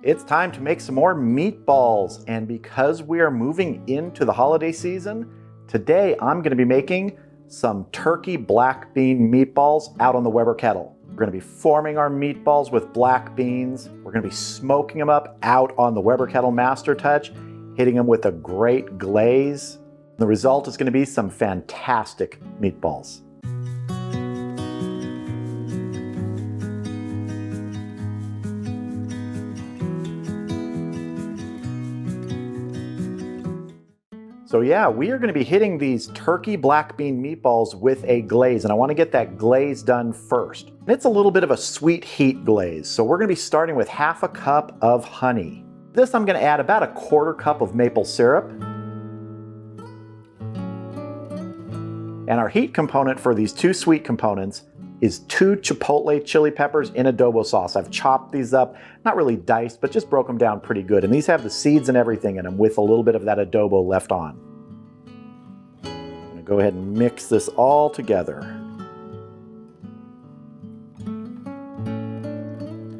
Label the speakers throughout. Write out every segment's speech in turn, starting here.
Speaker 1: It's time to make some more meatballs, and because we are moving into the holiday season, today I'm going to be making some turkey black bean meatballs out on the Weber Kettle. We're going to be forming our meatballs with black beans. We're going to be smoking them up out on the Weber Kettle Master Touch, hitting them with a great glaze. The result is going to be some fantastic meatballs. So yeah, we are going to be hitting these turkey black bean meatballs with a glaze, and I want to get that glaze done first. And it's a little bit of a sweet heat glaze, so we're going to be starting with half a cup of honey. This I'm going to add about a quarter cup of maple syrup. And our heat component for these two sweet components is 2 Chipotle chili peppers in adobo sauce. I've chopped these up, not really diced, but just broke them down pretty good. And these have the seeds and everything in them with a little bit of that adobo left on. I'm gonna go ahead and mix this all together.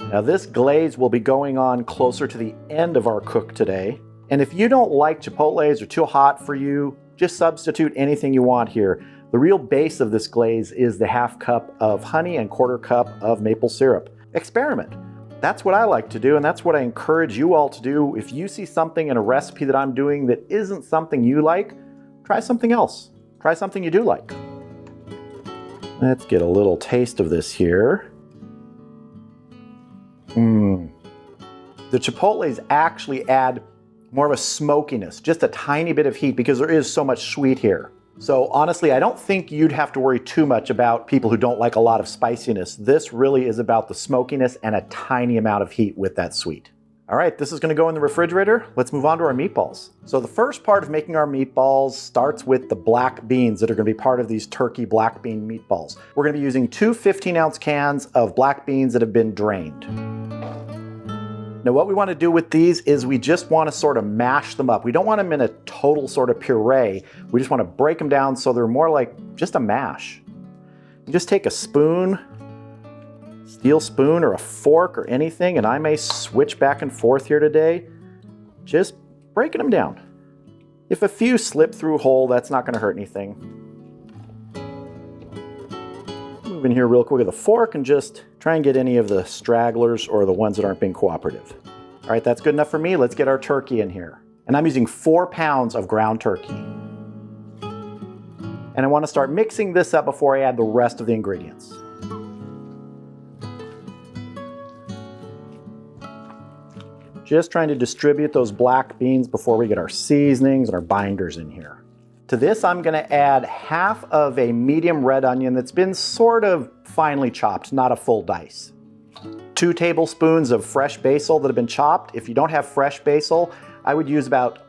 Speaker 1: Now this glaze will be going on closer to the end of our cook today. And if you don't like Chipotles or too hot for you, just substitute anything you want here. The real base of this glaze is the half cup of honey and quarter cup of maple syrup. Experiment. That's what I like to do, and that's what I encourage you all to do. If you see something in a recipe that I'm doing that isn't something you like, try something else. Try something you do like. Let's get a little taste of this here. The Chipotles actually add more of a smokiness, just a tiny bit of heat because there is so much sweet here. So honestly, I don't think you'd have to worry too much about people who don't like a lot of spiciness. This really is about the smokiness and a tiny amount of heat with that sweet. All right, this is gonna go in the refrigerator. Let's move on to our meatballs. So the first part of making our meatballs starts with the black beans that are gonna be part of these turkey black bean meatballs. We're gonna be using 2 15-ounce cans of black beans that have been drained. Now what we want to do with these is we just want to sort of mash them up. We don't want them in a total sort of puree. We just want to break them down so they're more like just a mash. You just take a spoon, steel spoon or a fork or anything, and I may switch back and forth here today, just breaking them down. If a few slip through whole, that's not going to hurt anything. Move in here real quick with a fork and just try and get any of the stragglers or the ones that aren't being cooperative. All right, that's good enough for me. Let's get our turkey in here. And I'm using 4 pounds of ground turkey. And I want to start mixing this up before I add the rest of the ingredients. Just trying to distribute those black beans before we get our seasonings and our binders in here. To this, I'm going to add half of a medium red onion that's been sort of finely chopped, not a full dice. 2 tablespoons of fresh basil that have been chopped. If you don't have fresh basil, I would use about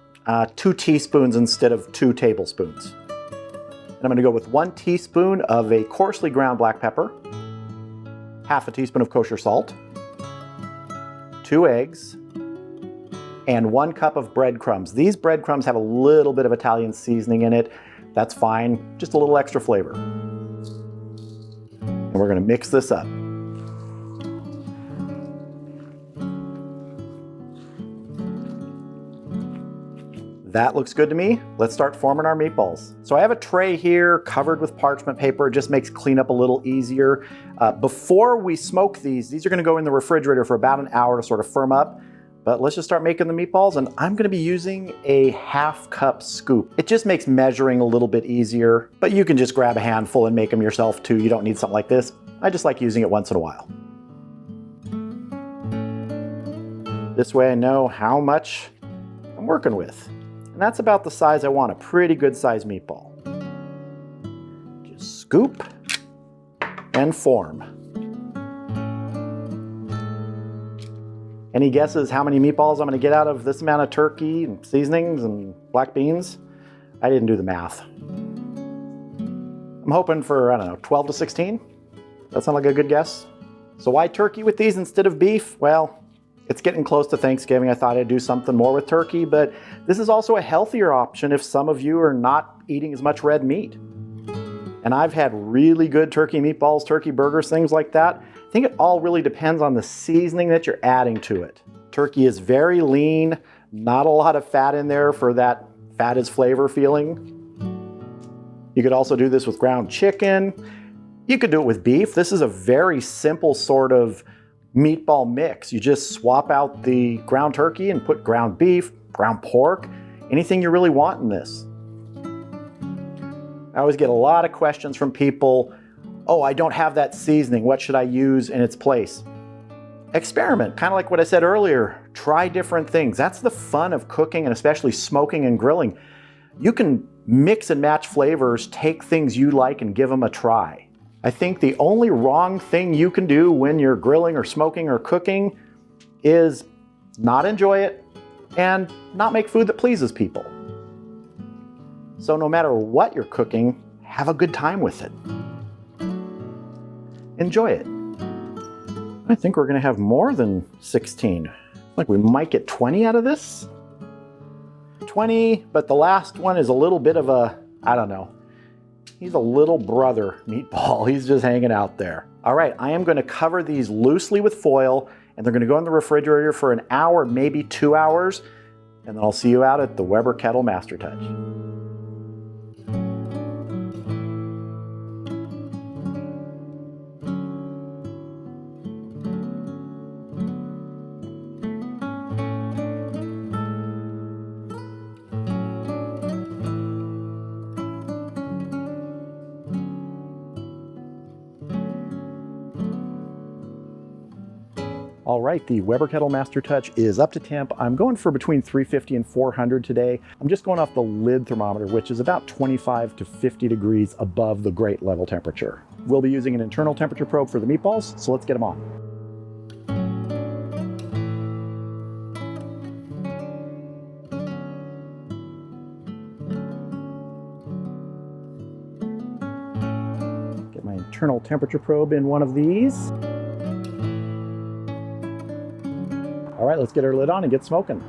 Speaker 1: 2 teaspoons instead of 2 tablespoons. And I'm going to go with 1 teaspoon of a coarsely ground black pepper, half a teaspoon of kosher salt, 2 eggs, and 1 cup of breadcrumbs. These breadcrumbs have a little bit of Italian seasoning in it. That's fine, just a little extra flavor. And we're gonna mix this up. That looks good to me. Let's start forming our meatballs. So I have a tray here covered with parchment paper. It just makes cleanup a little easier. Before we smoke these are gonna go in the refrigerator for about an hour to sort of firm up. But let's just start making the meatballs, and I'm gonna be using a half cup scoop. It just makes measuring a little bit easier, but you can just grab a handful and make them yourself too. You don't need something like this. I just like using it once in a while. This way I know how much I'm working with. And that's about the size I want, a pretty good size meatball. Just scoop and form. Any guesses how many meatballs I'm gonna get out of this amount of turkey and seasonings and black beans? I didn't do the math. I'm hoping for, I don't know, 12 to 16? That sound like a good guess? So why turkey with these instead of beef? Well, it's getting close to Thanksgiving. I thought I'd do something more with turkey, but this is also a healthier option if some of you are not eating as much red meat. And I've had really good turkey meatballs, turkey burgers, things like that. I think it all really depends on the seasoning that you're adding to it. Turkey is very lean, not a lot of fat in there for that fat is flavor feeling. You could also do this with ground chicken. You could do it with beef. This is a very simple sort of meatball mix. You just swap out the ground turkey and put ground beef, ground pork, anything you really want in this. I always get a lot of questions from people, oh, I don't have that seasoning, what should I use in its place? Experiment, kind of like what I said earlier. Try different things. That's the fun of cooking and especially smoking and grilling. You can mix and match flavors, take things you like and give them a try. I think the only wrong thing you can do when you're grilling or smoking or cooking is not enjoy it and not make food that pleases people. So no matter what you're cooking, have a good time with it. Enjoy it. I think we're gonna have more than 16. Like we might get 20 out of this. 20, but the last one is a little bit of a, I don't know. He's a little brother meatball. He's just hanging out there. All right, I am gonna cover these loosely with foil and they're gonna go in the refrigerator for an hour, maybe 2 hours, and then I'll see you out at the Weber Kettle Master Touch. All right, the Weber Kettle Master Touch is up to temp. I'm going for between 350 and 400 today. I'm just going off the lid thermometer, which is about 25 to 50 degrees above the grate level temperature. We'll be using an internal temperature probe for the meatballs, so let's get them on. Get my internal temperature probe in one of these. All right, let's get our lid on and get smoking.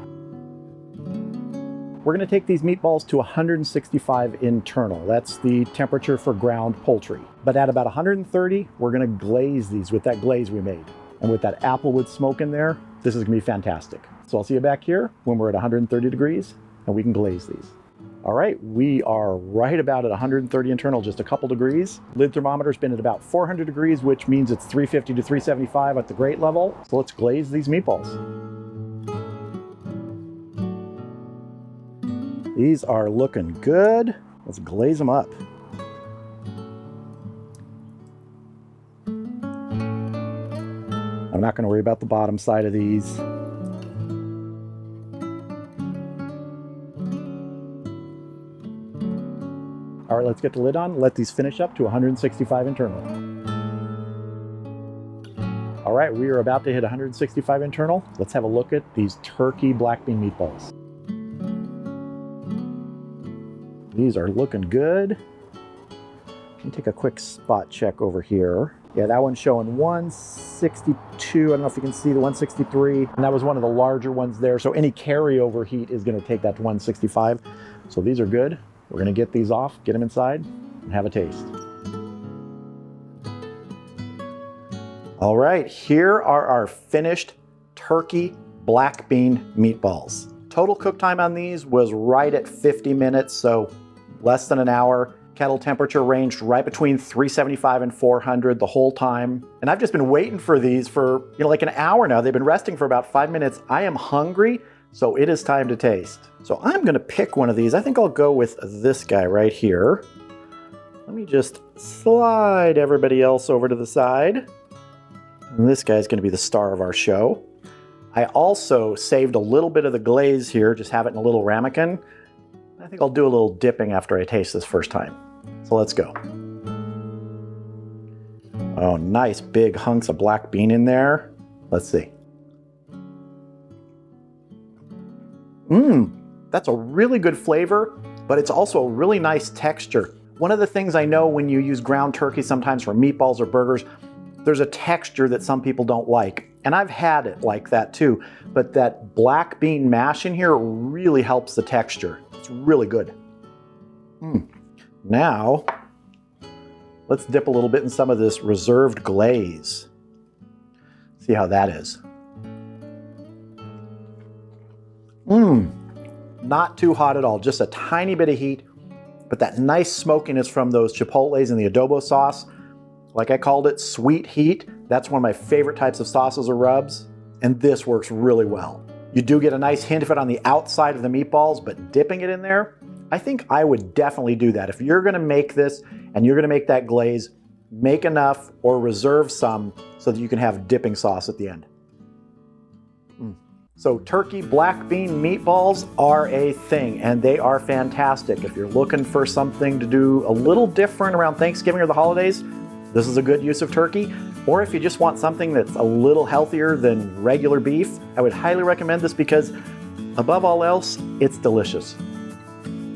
Speaker 1: We're gonna take these meatballs to 165 internal. That's the temperature for ground poultry. But at about 130, we're gonna glaze these with that glaze we made. And with that applewood smoke in there, this is gonna be fantastic. So I'll see you back here when we're at 130 degrees and we can glaze these. All right, we are right about at 130 internal, just a couple degrees. Lid thermometer's been at about 400 degrees, which means it's 350 to 375 at the grate level. So let's glaze these meatballs. These are looking good. Let's glaze them up. I'm not gonna worry about the bottom side of these. All right, let's get the lid on. Let these finish up to 165 internal. All right, we are about to hit 165 internal. Let's have a look at these Turkey Black Bean Meatballs. These are looking good. Let me take a quick spot check over here. Yeah, that one's showing 162. I don't know if you can see the 163. And that was one of the larger ones there. So any carryover heat is gonna take that to 165. So these are good. We're gonna get these off, get them inside, and have a taste. All right, here are our finished Turkey Black Bean Meatballs. Total cook time on these was right at 50 minutes, so less than an hour. Kettle temperature ranged right between 375 and 400 the whole time. And I've just been waiting for these for like an hour now. They've been resting for about 5 minutes. I am hungry, so it is time to taste. So I'm gonna pick one of these. I think I'll go with this guy right here. Let me just slide everybody else over to the side. And this guy's gonna be the star of our show. I also saved a little bit of the glaze here, just have it in a little ramekin. I think I'll do a little dipping after I taste this first time. So let's go. Oh, nice big hunks of black bean in there. Let's see. That's a really good flavor, but it's also a really nice texture. One of the things I know when you use ground turkey sometimes for meatballs or burgers, there's a texture that some people don't like. And I've had it like that too, but that black bean mash in here really helps the texture. It's really good. Now, let's dip a little bit in some of this reserved glaze. See how that is. Not too hot at all, just a tiny bit of heat, but that nice smokiness from those chipotles and the adobo sauce. Like I called it, sweet heat. That's one of my favorite types of sauces or rubs, and this works really well. You do get a nice hint of it on the outside of the meatballs, but dipping it in there, I think I would definitely do that. If you're gonna make this and you're gonna make that glaze, make enough or reserve some so that you can have dipping sauce at the end. So turkey black bean meatballs are a thing, and they are fantastic. If you're looking for something to do a little different around Thanksgiving or the holidays, this is a good use of turkey. Or if you just want something that's a little healthier than regular beef, I would highly recommend this because above all else, it's delicious.